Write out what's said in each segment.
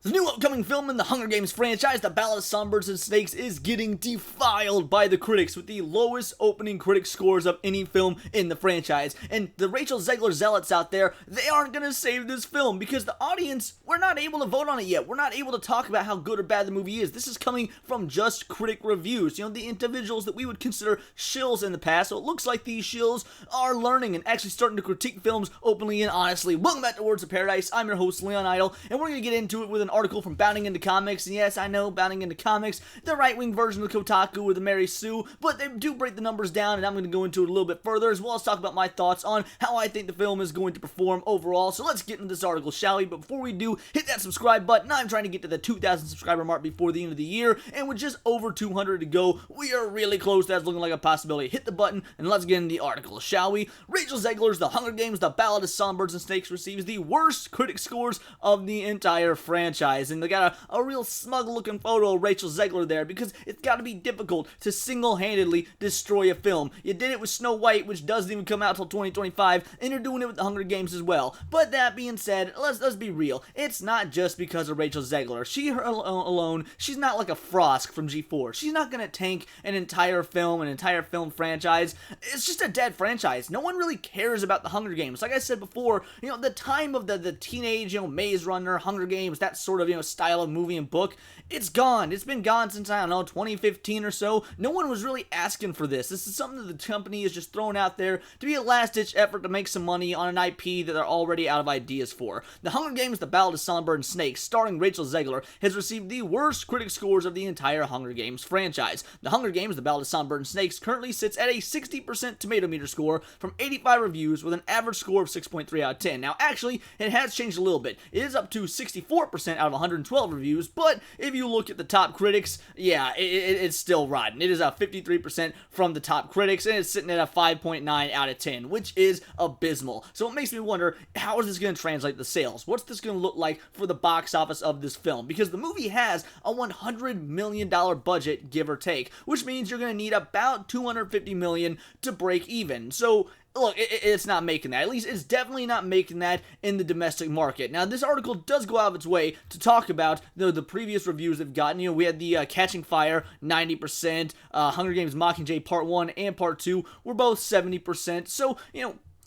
The new upcoming film in the Hunger Games franchise, The Ballad of Songbirds and Snakes, is getting defiled by the critics with the lowest opening critic scores of any film in the franchise. And the Rachel Zegler zealots out there, they aren't going to save this film because the audience, we're not able to vote on it yet. We're not able to talk about how good or bad the movie is. This is coming from just critic reviews, the individuals that we would consider shills in the past. So it looks like these shills are learning and actually starting to critique films openly and honestly. Welcome back to Words of Paradise. I'm your host, Leon Idle, and we're going to get into it with an article from Bounding Into Comics. And yes, I know, Bounding Into Comics, the right-wing version of Kotaku or the Mary Sue, but they do break the numbers down, and I'm going to go into it a little bit further, as well as talk about my thoughts on how I think the film is going to perform overall. So let's get into this article, shall we? But before we do, hit that subscribe button. I'm trying to get to the 2,000 subscriber mark before the end of the year, and with just over 200 to go, we are really close. That's looking like a possibility. Hit the button, and let's get into the article, shall we? Rachel Zegler's The Hunger Games, The Ballad of Songbirds and Snakes receives the worst critic scores of the entire franchise. And they got a real smug looking photo of Rachel Zegler there because it's got to be difficult to single-handedly destroy a film. You did it with Snow White, which doesn't even come out till 2025, and you're doing it with The Hunger Games as well. But that being said, let's be real. It's not just because of Rachel Zegler. Her alone, she's not like a Frost from G4. She's not going to tank an entire film franchise. It's just a dead franchise. No one really cares about The Hunger Games. Like I said before, the time of the teenage, Maze Runner, Hunger Games, that sort of, style of movie and book, it's gone. It's been gone since, 2015 or so. No one was really asking for this. This is something that the company is just throwing out there to be a last-ditch effort to make some money on an IP that they're already out of ideas for. The Hunger Games, The Ballad of Songbirds and Snakes, starring Rachel Zegler, has received the worst critic scores of the entire Hunger Games franchise. The Hunger Games, The Ballad of Songbirds and Snakes currently sits at a 60% tomato meter score from 85 reviews with an average score of 6.3 out of 10. Now, actually, it has changed a little bit. It is up to 64% out of 112 reviews, but if you look at the top critics, yeah, it's still rotten. It is a 53% from the top critics, and it's sitting at a 5.9 out of 10, which is abysmal. So it makes me wonder, how is this going to translate to sales? What's this going to look like for the box office of this film? Because the movie has a $100 million budget, give or take, which means you're going to need about $250 million to break even. So look, it's not making that. At least it's definitely not making that in the domestic market. Now, this article does go out of its way to talk about the previous reviews they've gotten. We had the Catching Fire, 90%. Hunger Games Mockingjay Part 1 and Part 2 were both 70%. So,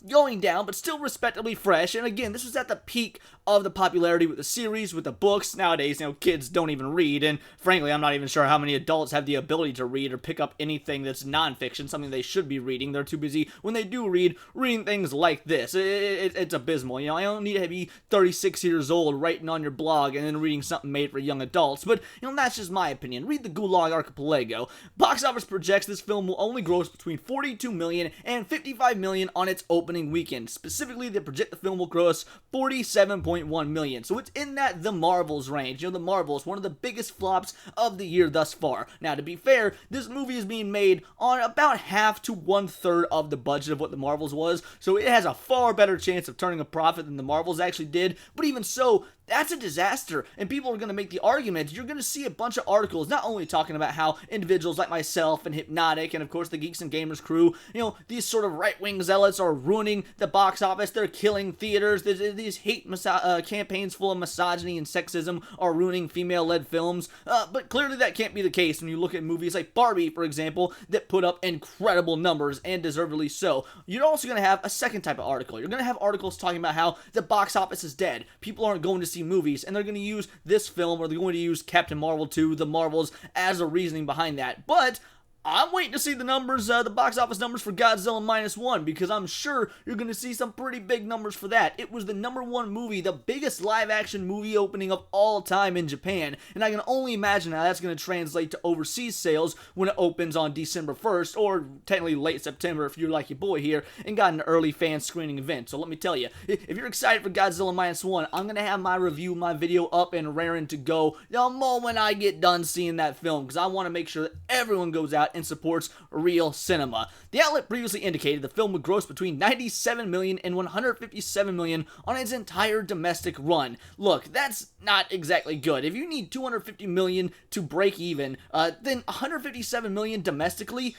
going down, but still respectably fresh. And again, this was at the peak of the popularity with the series, with the books. Nowadays, kids don't even read, and frankly, I'm not even sure how many adults have the ability to read or pick up anything that's nonfiction, something they should be reading. They're too busy, when they do read, reading things like this. It's abysmal. I don't need to be 36 years old writing on your blog and then reading something made for young adults, but, that's just my opinion. Read the Gulag Archipelago. Box office projects this film will only gross between $42 million and $55 million on its opening weekend. Specifically, they project the film will gross $47.1 million. So it's in that The Marvels range. The Marvels, one of the biggest flops of the year thus far. Now, to be fair, this movie is being made on about half to 1/3 of the budget of what The Marvels was, so it has a far better chance of turning a profit than The Marvels actually did. But even so, that's a disaster, and people are going to make the argument. You're going to see a bunch of articles not only talking about how individuals like myself and Hypnotic and of course the Geeks and Gamers crew, these sort of right-wing zealots are ruining the box office. They're killing theaters. These hate campaigns full of misogyny and sexism are ruining female-led films, but clearly that can't be the case when you look at movies like Barbie, for example, that put up incredible numbers, and deservedly so. You're also going to have a second type of article. You're going to have articles talking about how the box office is dead. People aren't going to see movies, and they're going to use this film, or they're going to use Captain Marvel 2, The Marvels, as a reasoning behind that. But I'm waiting to see the numbers, the box office numbers for Godzilla -1, because I'm sure you're going to see some pretty big numbers for that. It was the #1 movie, the biggest live-action movie opening of all time in Japan, and I can only imagine how that's going to translate to overseas sales when it opens on December 1st, or technically late September if you're like your boy here, and got an early fan screening event. So let me tell you, if you're excited for Godzilla -1, I'm going to have my review, my video up and raring to go the moment I get done seeing that film, because I want to make sure that everyone goes out and supports real cinema. The outlet previously indicated the film would gross between $97 million and $157 million on its entire domestic run. Look, that's not exactly good. If you need $250 million to break even, then $157 million domestically,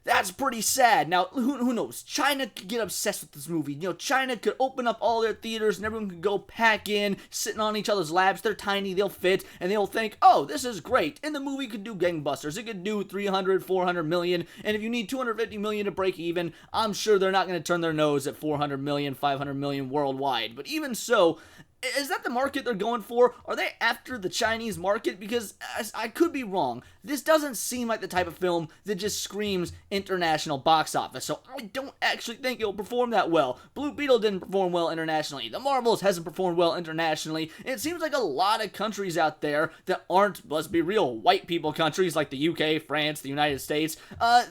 That's pretty sad. Now, who knows? China could get obsessed with this movie. China could open up all their theaters and everyone could go pack in, sitting on each other's laps. They're tiny, they'll fit, and they'll think, oh, this is great. And the movie could do gangbusters. It could do 300, 400 million. And if you need 250 million to break even, I'm sure they're not going to turn their nose at 400 million, 500 million worldwide. But even so, is that the market they're going for? Are they after the Chinese market? Because I could be wrong. This doesn't seem like the type of film that just screams international box office, so I don't actually think it'll perform that well. Blue Beetle didn't perform well internationally. The Marvels hasn't performed well internationally. And it seems like a lot of countries out there that aren't, let's be real, white people countries like the UK, France, the United States,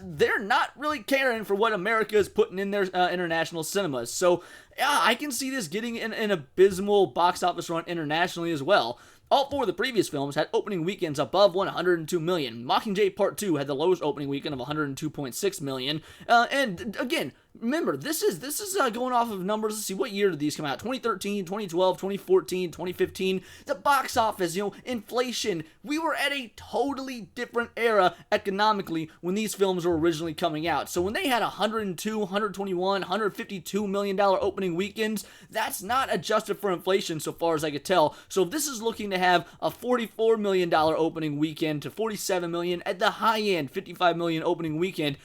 they're not really caring for what America is putting in their international cinemas. So yeah, I can see this getting an abysmal box office run internationally as well. All four of the previous films had opening weekends above 102 million. Mockingjay Part 2 had the lowest opening weekend of 102.6 million. And again, remember, this is going off of numbers. Let's see, what year did these come out? 2013, 2012, 2014, 2015. The box office, inflation. We were at a totally different era economically when these films were originally coming out. So when they had 102, 121, 152 million dollar opening weekends, that's not adjusted for inflation so far as I could tell. So if this is looking to have a $44 million opening weekend to $47 million at the high end, $55 million opening weekend,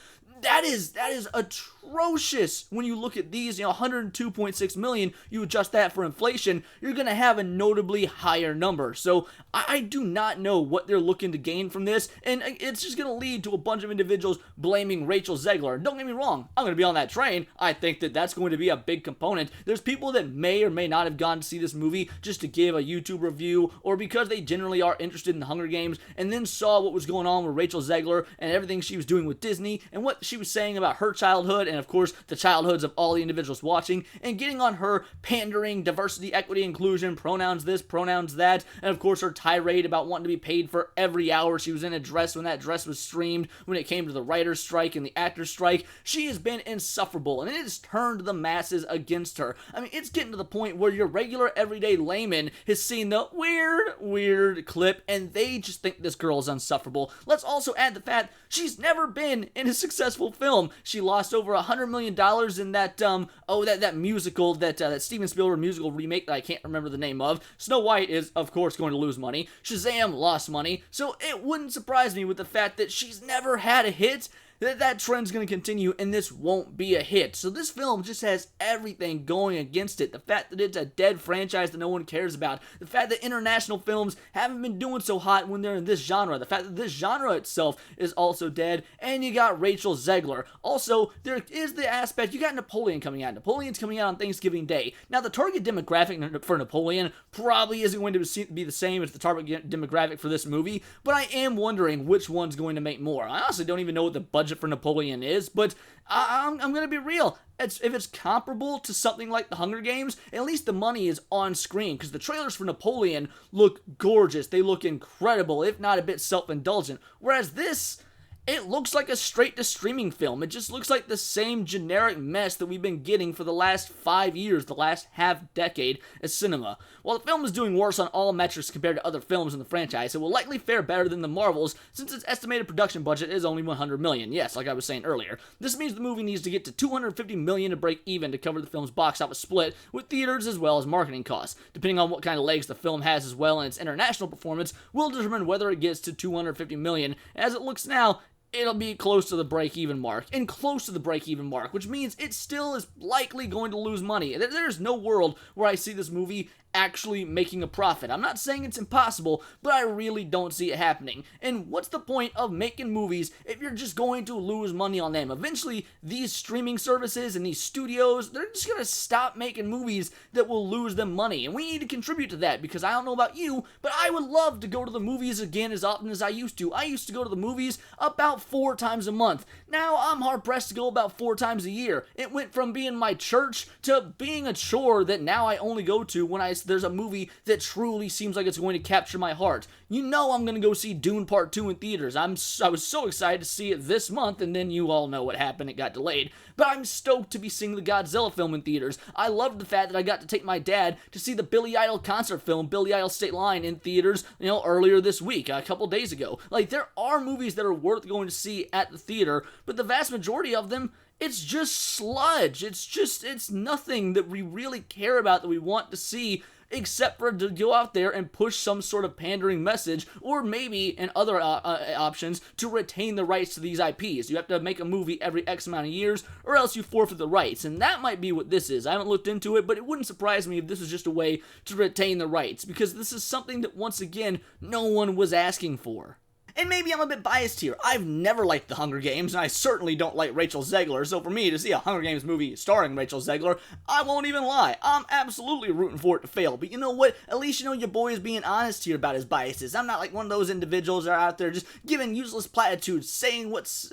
that is atrocious when you look at these. 102.6 million, you adjust that for inflation, you're going to have a notably higher number. So I do not know what they're looking to gain from this, and it's just going to lead to a bunch of individuals blaming Rachel Zegler. Don't get me wrong, I'm going to be on that train. I think that that's going to be a big component. There's people that may or may not have gone to see this movie just to give a YouTube review, or because they generally are interested in the Hunger Games, and then saw what was going on with Rachel Zegler and everything she was doing with Disney, and what she was saying about her childhood, and of course the childhoods of all the individuals watching, and getting on her pandering, diversity, equity, inclusion, pronouns this, pronouns that, and of course her tirade about wanting to be paid for every hour she was in a dress when that dress was streamed, when it came to the writer's strike and the actor's strike. She has been insufferable, and it has turned the masses against her. I mean, it's getting to the point where your regular everyday layman has seen the weird clip, and they just think this girl is insufferable. Let's also add the fact she's never been in a successful film. She lost over $100 million in that musical, that Steven Spielberg musical remake that I can't remember the name of. Snow White is, of course, going to lose money. Shazam lost money. So it wouldn't surprise me with the fact that she's never had a hit, that trend's going to continue, and this won't be a hit. So this film just has everything going against it. The fact that it's a dead franchise that no one cares about. The fact that international films haven't been doing so hot when they're in this genre. The fact that this genre itself is also dead. And you got Rachel Zegler. Also, there is the aspect, you got Napoleon coming out. Napoleon's coming out on Thanksgiving Day. Now, the target demographic for Napoleon probably isn't going to be the same as the target demographic for this movie, but I am wondering which one's going to make more. I honestly don't even know what the budget for Napoleon is, but I'm going to be real. If it's comparable to something like the Hunger Games, at least the money is on screen, because the trailers for Napoleon look gorgeous. They look incredible, if not a bit self-indulgent. Whereas this, it looks like a straight-to-streaming film. It just looks like the same generic mess that we've been getting for the last 5 years, the last half-decade as cinema. While the film is doing worse on all metrics compared to other films in the franchise, it will likely fare better than The Marvels, since its estimated production budget is only $100 million. Yes, like I was saying earlier. This means the movie needs to get to $250 million to break even to cover the film's box office split, with theaters as well as marketing costs. Depending on what kind of legs the film has as well in its international performance, will determine whether it gets to $250 million. As it looks now, it'll be close to the break-even mark, and close to the break-even mark, which means it still is likely going to lose money. There's no world where I see this movie actually making a profit. I'm not saying it's impossible, but I really don't see it happening. And what's the point of making movies if you're just going to lose money on them? Eventually, these streaming services and these studios, they're just going to stop making movies that will lose them money. And we need to contribute to that, because I don't know about you, but I would love to go to the movies again as often as I used to. I used to go to the movies about 4 times a month. Now, I'm hard-pressed to go about 4 times a year. It went from being my church to being a chore that now I only go to when I there's a movie that truly seems like it's going to capture my heart. You know I'm going to go see Dune Part 2 in theaters. I was so excited to see it this month, and then you all know what happened. It got delayed. But I'm stoked to be seeing the Godzilla film in theaters. I loved the fact that I got to take my dad to see the Billy Idol concert film, Billy Idol State Line, in theaters, earlier this week, a couple days ago. Like, there are movies that are worth going to see at the theater, but the vast majority of them, it's just sludge. It's nothing that we really care about, that we want to see, except for to go out there and push some sort of pandering message, or maybe, and other options, to retain the rights to these IPs. You have to make a movie every X amount of years, or else you forfeit the rights, and that might be what this is. I haven't looked into it, but it wouldn't surprise me if this was just a way to retain the rights, because this is something that, once again, no one was asking for. And maybe I'm a bit biased here. I've never liked The Hunger Games, and I certainly don't like Rachel Zegler, so for me to see a Hunger Games movie starring Rachel Zegler, I won't even lie. I'm absolutely rooting for it to fail. But you know what? At least your boy is being honest here about his biases. I'm not like one of those individuals that are out there just giving useless platitudes, saying what's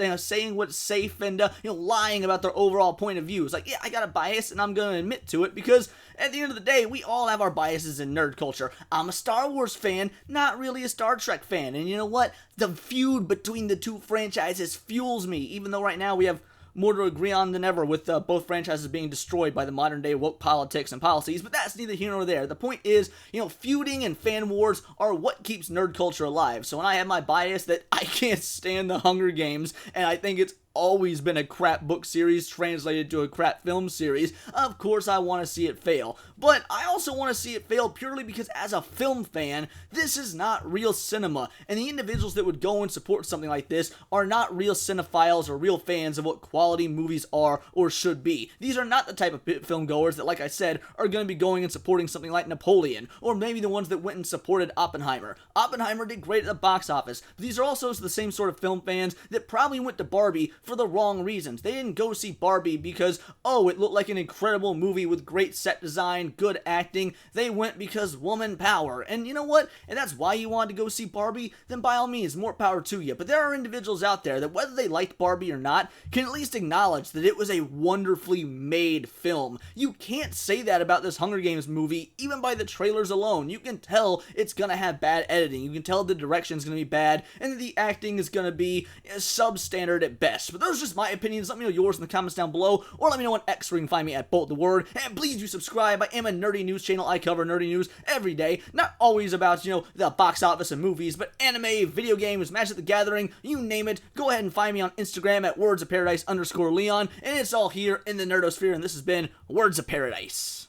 safe, and lying about their overall point of view. It's like, yeah, I got a bias, and I'm going to admit to it, because at the end of the day, we all have our biases in nerd culture. I'm a Star Wars fan, not really a Star Trek fan, and you know what? The feud between the two franchises fuels me, even though right now we have more to agree on than ever, with both franchises being destroyed by the modern day woke politics and policies, but that's neither here nor there. The point is, feuding and fan wars are what keeps nerd culture alive. So when I have my bias that I can't stand the Hunger Games, and I think it's always been a crap book series translated to a crap film series, of course I want to see it fail. But I also want to see it fail purely because, as a film fan, this is not real cinema, and the individuals that would go and support something like this are not real cinephiles or real fans of what quality movies are or should be. These are not the type of film goers that, like I said, are going to be going and supporting something like Napoleon, or maybe the ones that went and supported Oppenheimer. Oppenheimer did great at the box office, but these are also the same sort of film fans that probably went to Barbie for the wrong reasons. They didn't go see Barbie because, oh, it looked like an incredible movie with great set design, good acting. They went because woman power. And you know what? And that's why you wanted to go see Barbie, then by all means, more power to you. But there are individuals out there that, whether they liked Barbie or not, can at least acknowledge that it was a wonderfully made film. You can't say that about this Hunger Games movie, even by the trailers alone. You can tell it's gonna have bad editing. You can tell the direction's gonna be bad, and the acting is gonna be substandard at best. But those are just my opinions. Let me know yours in the comments down below, or let me know on X, where you can find me at Bolt the Word. And please do subscribe. I am a nerdy news channel. I cover nerdy news every day. Not always about, the box office and movies, but anime, video games, Magic the Gathering, you name it. Go ahead and find me on Instagram at wordsofparadise_Leon, and it's all here in the nerdosphere, and this has been Words of Paradise.